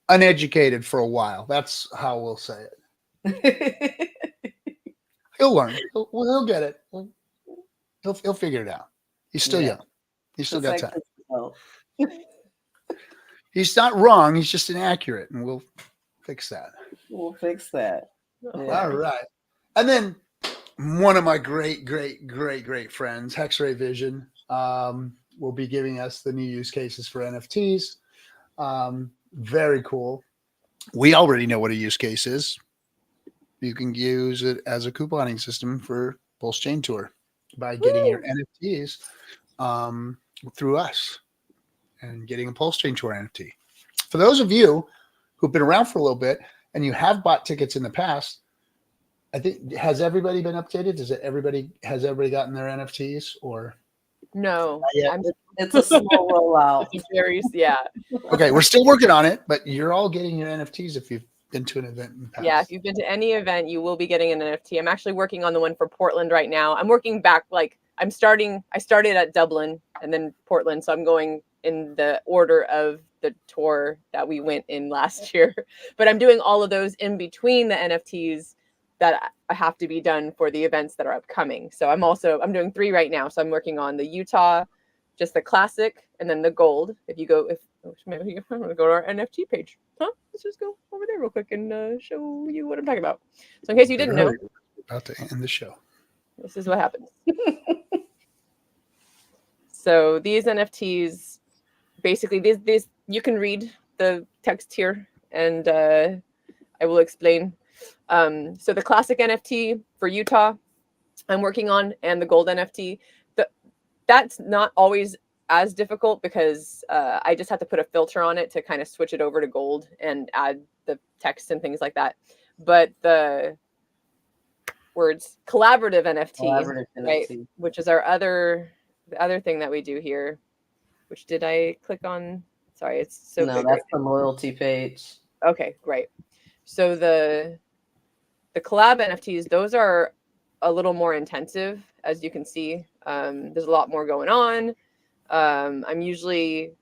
uneducated for a while. That's how we'll say it. He'll learn. He'll get it. He'll figure it out. He's still young. He's still got time. He's not wrong. He's just inaccurate, and we'll fix that. We'll fix that. Yeah. All right. And then one of my great friends, Hexr Vision, will be giving us the new use cases for NFTs. Very cool. We already know what a use case is. You can use it as a couponing system for Pulse Chain Tour by getting your NFTs through us and getting a Pulse Chain Tour NFT. For those of you who've been around for a little bit and you have bought tickets in the past, I think, has everybody been updated? Has everybody gotten their NFTs or? No, it's a small rollout. Okay, we're still working on it, but you're all getting your NFTs if you've been to an event in the past. Yeah, if you've been to any event, you will be getting an NFT. I'm actually working on the one for Portland right now. I'm working back, I started at Dublin and then Portland, so I'm going in the order of the tour that we went in last year. But I'm doing all of those in between the NFTs that have to be done for the events that are upcoming. So I'm doing 3 right now. So I'm working on the Utah, just the classic, and then the gold. Maybe I'm gonna go to our NFT page. Let's just go over there real quick and show you what I'm talking about. So in case you didn't know, about to end the show. This is what happens. So these NFTs, basically, these you can read the text here, and I will explain. So the classic NFT for Utah, I'm working on, and the gold NFT. That's not always as difficult because I just have to put a filter on it to kind of switch it over to gold and add the text and things like that. But the collaborative NFT, right, which is our other the other thing that we do here, which did I click on? Sorry, it's so No, big. that's the loyalty page. Okay, great. So the collab NFTs, those are a little more intensive, as you can see. There's a lot more going on. I'm usually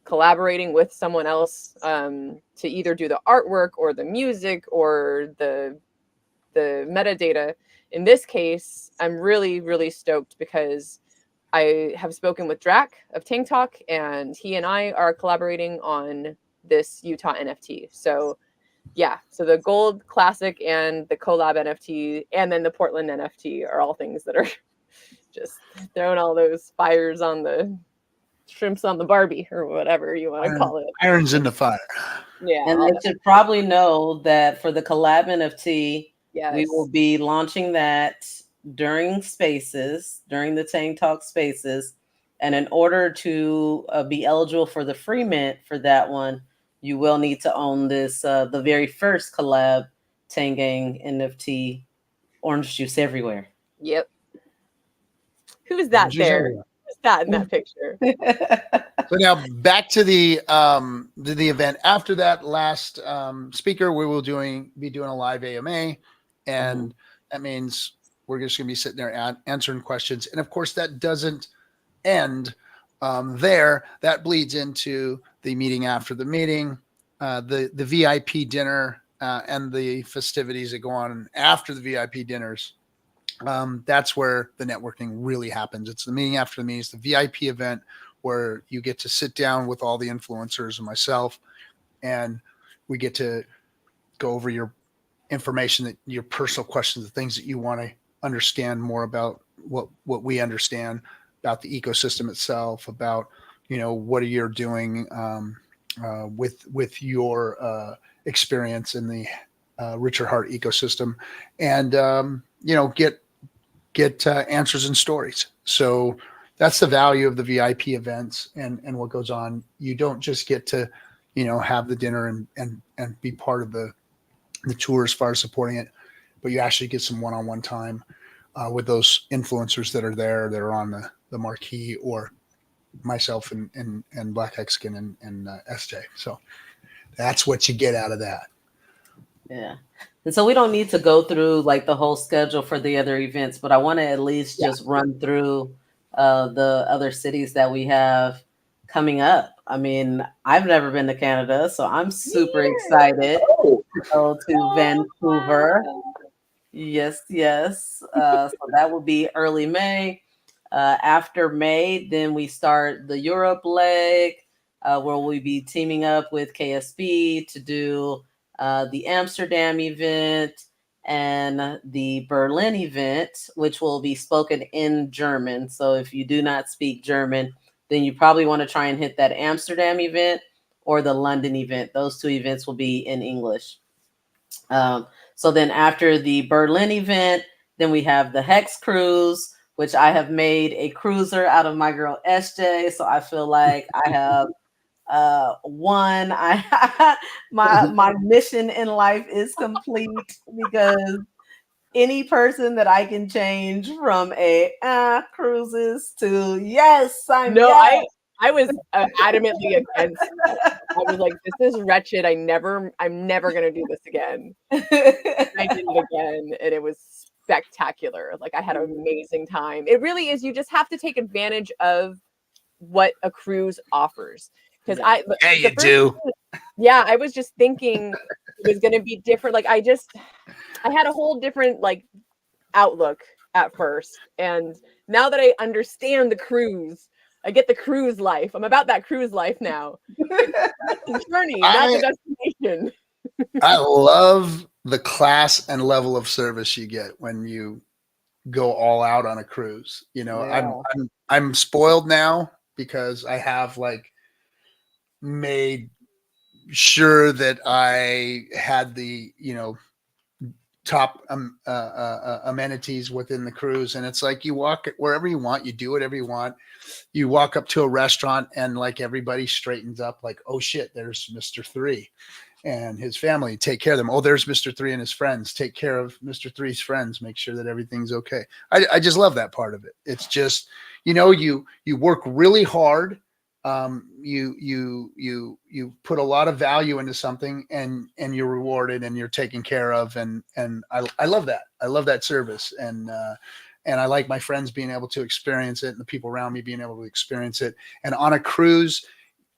collaborating with someone else to either do the artwork or the music or the metadata. In this case, I'm really, really stoked because I have spoken with Drac of Tank Talk, and he and I are collaborating on this Utah NFT. So yeah, so the gold classic and the collab NFT and then the Portland NFT are all things that are just throwing all those fires on the shrimps on the Barbie or whatever you want to call it. Irons in the fire. Yeah. And they should probably know that for the collab NFT, yes. we will be launching that during Spaces, during the Tank Talk Spaces. And in order to be eligible for the free mint for that one, you will need to own this, the very first collab Tangang NFT, Orange Juice Everywhere. Yep. Who's that there? Who's that in that picture? So now back to the event. After that last speaker, we will be doing a live AMA, and that means we're just going to be sitting there answering questions. And of course, that doesn't end there. That bleeds into the meeting after the meeting, the VIP dinner, and the festivities that go on after the VIP dinners. That's where the networking really happens. It's the meeting after the meeting. It's the VIP event where you get to sit down with all the influencers and myself, and we get to go over your information, that your personal questions, the things that you want to understand more about, what we understand about the ecosystem itself, about, what are you doing with your experience in the Richard Hart ecosystem, and get answers and stories. So that's the value of the VIP events and what goes on. You don't just get to, have the dinner and be part of the tour as far as supporting it, but you actually get some one-on-one time with those influencers that are there, that are on the marquee, or myself and Black Hexan and SJ. So that's what you get out of that. Yeah. And so we don't need to go through like the whole schedule for the other events, but I want to at least just run through the other cities that we have coming up. I mean, I've never been to Canada, so I'm super excited to go to Vancouver. Yes. So that will be early May. After May, then we start the Europe leg, where we'll be teaming up with KSB to do the Amsterdam event and the Berlin event, which will be spoken in German. So if you do not speak German, then you probably want to try and hit that Amsterdam event or the London event. Those two events will be in English. So then after the Berlin event, then we have the Hex Cruise, which I have made a cruiser out of my girl SJ. So I feel like I have won. My mission in life is complete, because any person that I can change from cruises to yes, I was adamantly against it. I was like, this is wretched. I'm never gonna do this again. I did it again, and it was spectacular. Like, I had an amazing time. It really is. You just have to take advantage of what a cruise offers. Because I was just thinking it was gonna be different. Like, I had a whole different like outlook at first, and now that I understand the cruise, I get the cruise life. I'm about that cruise life now. It's a journey, not the destination. I love the class and level of service you get when you go all out on a cruise. I'm spoiled now because I have like made sure that I had the top amenities within the cruise, and it's like you walk wherever you want, you do whatever you want. You walk up to a restaurant and like everybody straightens up, like, oh shit, there's Mr. 3. and his family, take care of them. Oh, there's Mr. 3 and his friends. Take care of Mr. 3's friends. Make sure that everything's okay. I just love that part of it. It's just, you work really hard. You put a lot of value into something, and you're rewarded, and you're taken care of. And I love that. I love that service. And I like my friends being able to experience it, and the people around me being able to experience it. And on a cruise,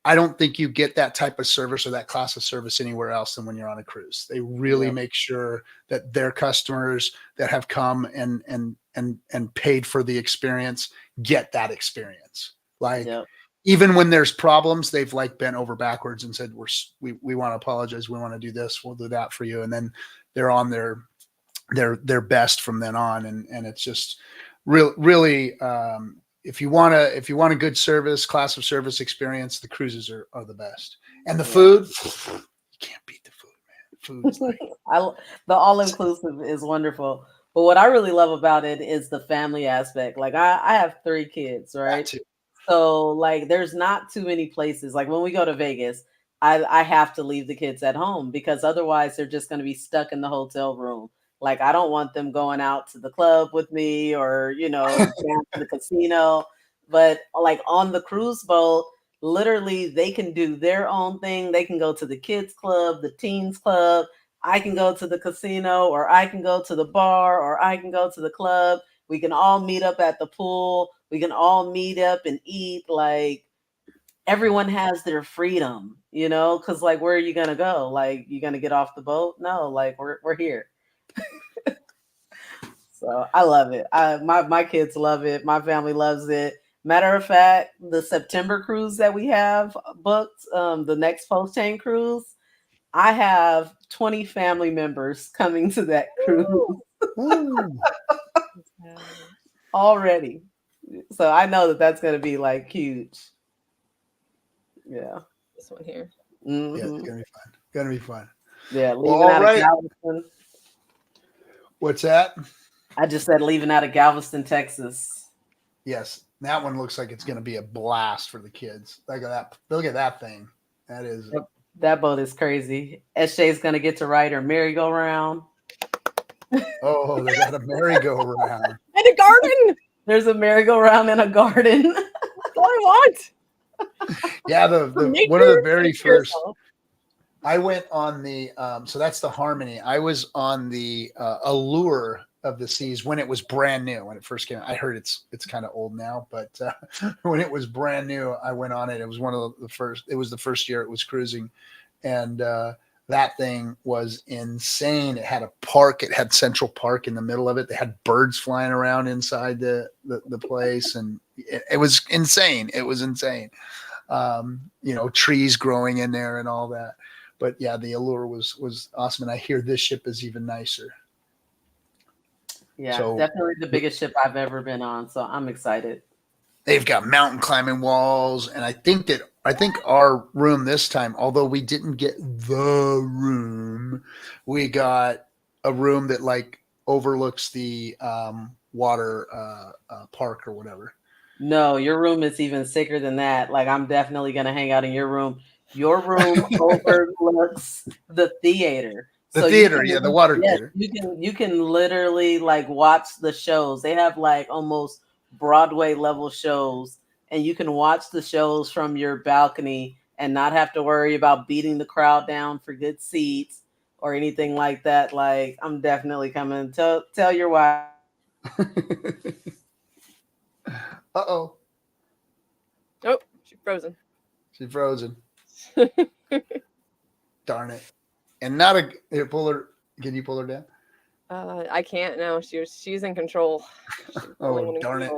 I don't think you get that type of service or that class of service anywhere else than when you're on a cruise. They really make sure that their customers that have come and paid for the experience get that experience. Like, even when there's problems, they've like bent over backwards and said, we want to apologize. We want to do this. We'll do that for you. And then they're on their best from then on. And it's just really, if you want a good service, class of service experience, the cruises are the best. And the food, you can't beat the food, man. Food's like the all-inclusive is wonderful. But what I really love about it is the family aspect. Like I have 3 kids, right? So like there's not too many places. Like when we go to Vegas, I have to leave the kids at home because otherwise they're just going to be stuck in the hotel room. Like, I don't want them going out to the club with me or, down to the casino. But like on the cruise boat, literally they can do their own thing. They can go to the kids club, the teens club. I can go to the casino, or I can go to the bar, or I can go to the club. We can all meet up at the pool. We can all meet up and eat. Like, everyone has their freedom, because like, where are you going to go? Like, you going to get off the boat? No, like we're here. So I love it. My kids love it. My family loves it. Matter of fact, the September cruise that we have booked, the next post chain cruise, I have 20 family members coming to that cruise already. So I know that that's going to be like huge. Yeah. This one here. Mm-hmm. Yeah, it's gonna be fun. Yeah, leaving out of Galveston. What's that? I just said leaving out of Galveston, Texas. Yes, that one looks like it's going to be a blast for the kids. Look at that! Look at that thing. That is. That boat is crazy. SJ's going to get to ride her merry-go-round. Oh, they got a merry-go-round and a garden. There's a merry-go-round and a garden. That's all I want. Yeah, the one of the very first. I went on the so that's the Harmony. I was on the Allure of the Seas when it was brand new. When it first came out, I heard it's kind of old now, but when it was brand new, I went on it. It was one of the first. It was the first year it was cruising, and that thing was insane. It had a park. It had Central Park in the middle of it. They had birds flying around inside the place, and it was insane. It was insane. Trees growing in there and all that. But yeah, the Allure was awesome, and I hear this ship is even nicer. Yeah, so, definitely the biggest ship I've ever been on. So I'm excited. They've got mountain climbing walls, and I think our room this time, although we didn't get the room, we got a room that like overlooks the water park or whatever. No, your room is even sicker than that. Like, I'm definitely gonna hang out in your room. Your room overlooks the theater. The theater, the water theater. You can literally like watch the shows. They have like almost Broadway level shows, and you can watch the shows from your balcony and not have to worry about beating the crowd down for good seats or anything like that. Like, I'm definitely coming. Tell your wife. Uh-oh. Oh, she's frozen. She's frozen. Darn it. And not a pull her. Can you pull her down? I can't now. She's in control. Oh, darn it.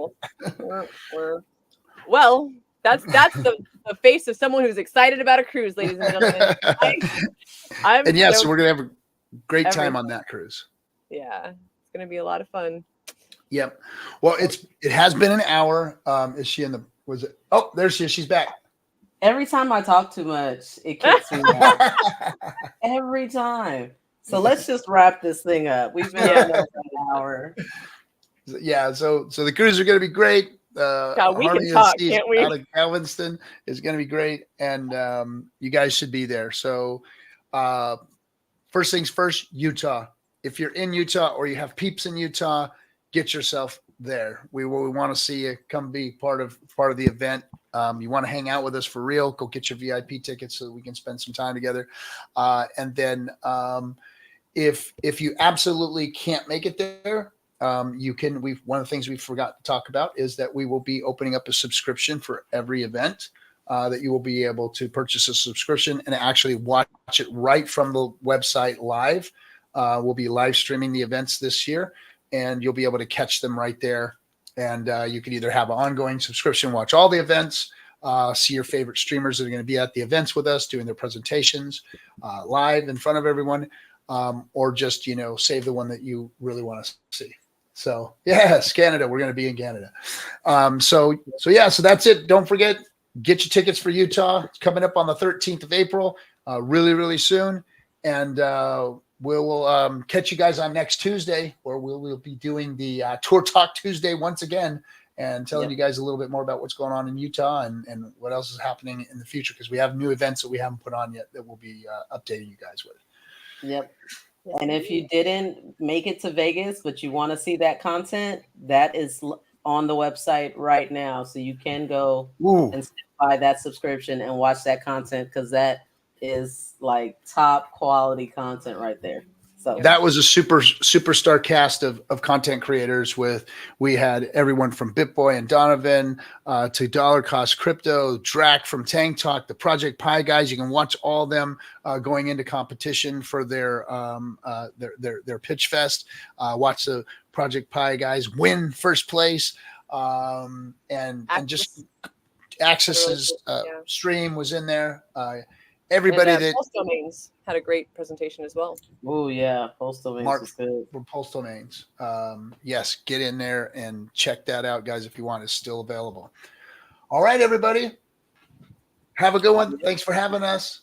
Well, that's the face of someone who's excited about a cruise, ladies and gentlemen. And yes, we're gonna have a great time on that cruise. Yeah, it's gonna be a lot of fun. Yep. Well, it has been an hour. Is she in the? Was it? Oh, there she is. She's back. Every time I talk too much, it kicks me out. Every time. So let's just wrap this thing up. We've been on an hour. Yeah. So the cruise are going to be great. God, we can talk, can't we? Out of Galveston is going to be great, and you guys should be there. So first things first, Utah. If you're in Utah or you have peeps in Utah, get yourself there. We want to see you. Come be part of the event. You want to hang out with us for real, go get your VIP tickets so that we can spend some time together. And then if you absolutely can't make it there, you can. One of the things we forgot to talk about is that we will be opening up a subscription for every event. That you will be able to purchase a subscription and actually watch it right from the website live. We'll be live streaming the events this year, and you'll be able to catch them right there. And you can either have an ongoing subscription, watch all the events, see your favorite streamers that are going to be at the events with us doing their presentations live in front of everyone, or just, save the one that you really want to see. So yes, Canada, we're going to be in Canada. So that's it. Don't forget, get your tickets for Utah. It's coming up on the 13th of April, really, really soon. And we'll catch you guys on next Tuesday, where we'll be doing the Tour Talk Tuesday once again and telling you guys a little bit more about what's going on in Utah and what else is happening in the future, because we have new events that we haven't put on yet that we'll be updating you guys with. Yep. And if you didn't make it to Vegas, but you want to see that content, that is on the website right now. So you can go and buy that subscription and watch that content, because that is like top quality content right there. So that was a superstar cast of content creators. We had everyone from BitBoy and Donovan to Dollar Cost Crypto, Drac from Tank Talk, the Project Pi guys. You can watch all them going into competition for their pitch fest. Watch the Project Pi guys win first place, and just Access's stream was in there. Everybody that Pulse Domains had a great presentation as well. Oh yeah, Pulse Domains was good. Pulse Domains. Yes, get in there and check that out, guys, if you want. It's still available. All right, everybody. Have a good one. Thanks for having us.